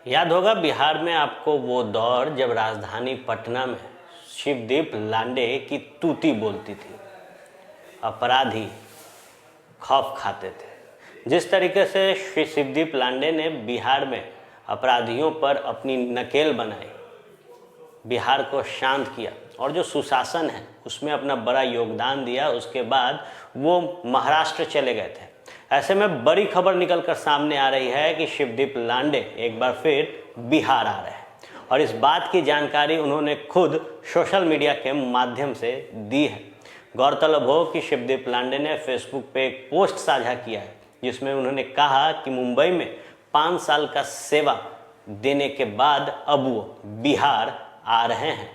याद होगा बिहार में आपको वो दौर जब राजधानी पटना में शिवदीप लांडे की तूती बोलती थी, अपराधी खौफ खाते थे। जिस तरीके से श्री शिवदीप लांडे ने बिहार में अपराधियों पर अपनी नकेल बनाई, बिहार को शांत किया और जो सुशासन है उसमें अपना बड़ा योगदान दिया, उसके बाद वो महाराष्ट्र चले गए थे। ऐसे में बड़ी खबर निकलकर सामने आ रही है कि शिवदीप लांडे एक बार फिर बिहार आ रहे हैं और इस बात की जानकारी उन्होंने खुद सोशल मीडिया के माध्यम से दी है। गौरतलब हो कि शिवदीप लांडे ने फेसबुक पे एक पोस्ट साझा किया है जिसमें उन्होंने कहा कि मुंबई में 5 साल का सेवा देने के बाद अब वो बिहार आ रहे हैं।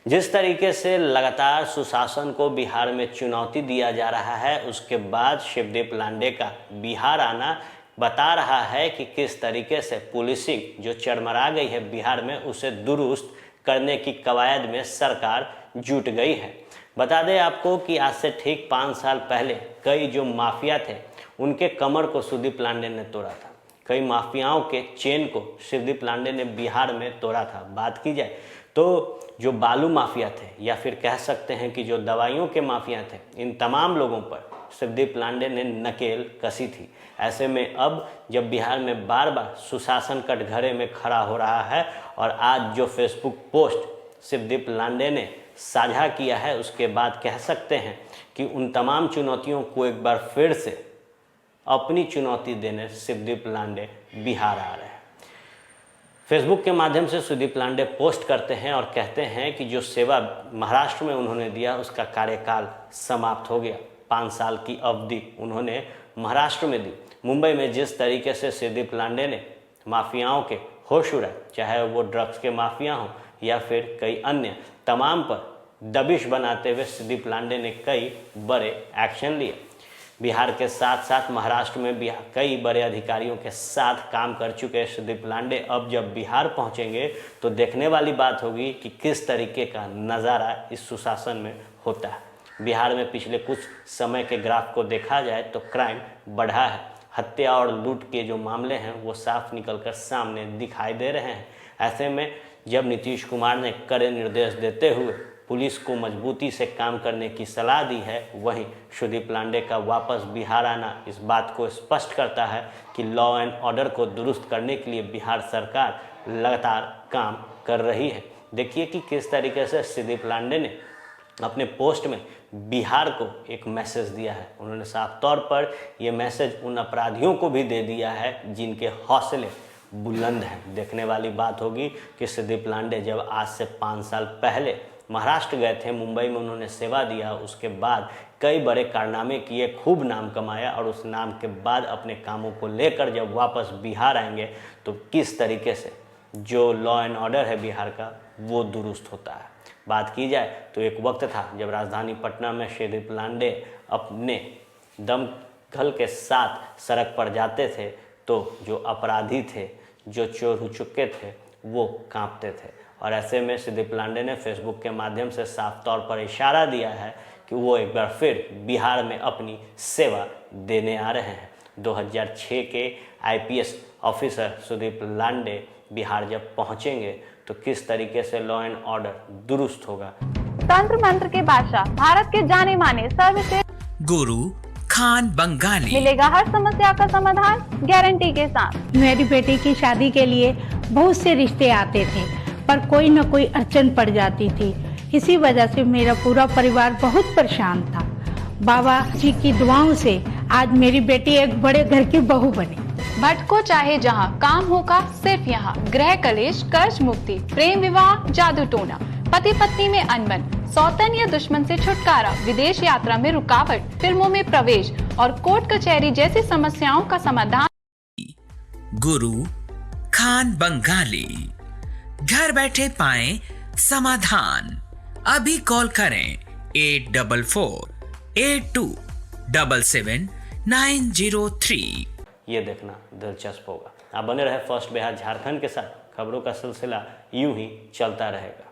जिस तरीके से लगातार सुशासन को बिहार में चुनौती दिया जा रहा है, उसके बाद शिवदीप लांडे का बिहार आना बता रहा है कि किस तरीके से पुलिसिंग जो चरमरा गई है बिहार में, उसे दुरुस्त करने की कवायद में सरकार जुट गई है। बता दें आपको कि आज से ठीक 5 साल पहले कई जो माफिया थे उनके कमर को शिवदीप लांडे ने तोड़ा था। कई माफियाओं के चेन को शिवदीप लांडे ने बिहार में तोड़ा था। बात की जाए तो जो बालू माफिया थे या फिर कह सकते हैं कि जो दवाइयों के माफिया थे, इन तमाम लोगों पर शिवदीप लांडे ने नकेल कसी थी। ऐसे में अब जब बिहार में बार बार सुशासन कटघरे में खड़ा हो रहा है और आज जो फेसबुक पोस्ट शिवदीप लांडे ने साझा किया है, उसके बाद कह सकते हैं कि उन तमाम चुनौतियों को एक बार फिर से अपनी चुनौती देने शिवदीप लांडे बिहार आ रहे हैं। फेसबुक के माध्यम से शिवदीप लांडे पोस्ट करते हैं और कहते हैं कि जो सेवा महाराष्ट्र में उन्होंने दिया उसका कार्यकाल समाप्त हो गया। 5 साल की अवधि उन्होंने महाराष्ट्र में दी। मुंबई में जिस तरीके से शिवदीप लांडे ने माफियाओं के होश उड़ाए, चाहे वो ड्रग्स के माफिया हों या फिर कई अन्य, तमाम पर दबिश बनाते हुए शिवदीप लांडे ने कई बड़े एक्शन लिए। बिहार के साथ साथ महाराष्ट्र में भी कई बड़े अधिकारियों के साथ काम कर चुके शिवदीप लांडे अब जब बिहार पहुंचेंगे तो देखने वाली बात होगी कि किस तरीके का नज़ारा इस सुशासन में होता है। बिहार में पिछले कुछ समय के ग्राफ को देखा जाए तो क्राइम बढ़ा है। हत्या और लूट के जो मामले हैं वो साफ निकलकर सामने दिखाई दे रहे हैं। ऐसे में जब नीतीश कुमार ने कड़े निर्देश देते हुए पुलिस को मजबूती से काम करने की सलाह दी है, वहीं शिवदीप लांडे का वापस बिहार आना इस बात को स्पष्ट करता है कि लॉ एंड ऑर्डर को दुरुस्त करने के लिए बिहार सरकार लगातार काम कर रही है। देखिए कि किस तरीके से शिवदीप लांडे ने अपने पोस्ट में बिहार को एक मैसेज दिया है। उन्होंने साफ तौर पर ये मैसेज उन अपराधियों को भी दे दिया है जिनके हौसले बुलंद हैं। देखने वाली बात होगी कि शिवदीप लांडे जब आज से 5 साल पहले महाराष्ट्र गए थे, मुंबई में उन्होंने सेवा दिया, उसके बाद कई बड़े कारनामे किए, खूब नाम कमाया और उस नाम के बाद अपने कामों को लेकर जब वापस बिहार आएंगे तो किस तरीके से जो लॉ एंड ऑर्डर है बिहार का वो दुरुस्त होता है। बात की जाए तो एक वक्त था जब राजधानी पटना में शिवदीप लांडे अपने दमखल के साथ सड़क पर जाते थे तो जो अपराधी थे, जो चोर हो चुके थे, वो कांपते थे। और ऐसे में शिवदीप लांडे ने फेसबुक के माध्यम से साफ तौर पर इशारा दिया है कि वो एक बार फिर बिहार में अपनी सेवा देने आ रहे हैं। 2006 के आईपीएस ऑफिसर शिवदीप लांडे बिहार जब पहुंचेंगे तो किस तरीके से लॉ एंड ऑर्डर दुरुस्त होगा। तंत्र मंत्र के बादशाह, भारत के जाने माने सर्वश्रेष्ठ गुरु खान बंगाली, मिलेगा हर समस्या का समाधान गारंटी के साथ। मेरी बेटी की शादी के लिए बहुत से रिश्ते आते थे पर कोई न कोई अड़चन पड़ जाती थी। इसी वजह से मेरा पूरा परिवार बहुत परेशान था। बाबा जी की दुआओं से आज मेरी बेटी एक बड़े घर की बहू बनी। भटको चाहे जहां, काम होगा सिर्फ यहाँ। गृह कलेश, कर्ज मुक्ति, प्रेम विवाह, जादू टोना, पति पत्नी में अनबन, सौतन या दुश्मन से छुटकारा, विदेश यात्रा में रुकावट, फिल्मों में प्रवेश और कोर्ट कचहरी जैसी समस्याओं का समाधान। गुरु खान बंगाली, घर बैठे पाएं समाधान। अभी कॉल करें 8448277903। ये देखना दिलचस्प होगा। आप बने रहे फर्स्ट बिहार झारखंड के साथ। खबरों का सिलसिला यूं ही चलता रहेगा।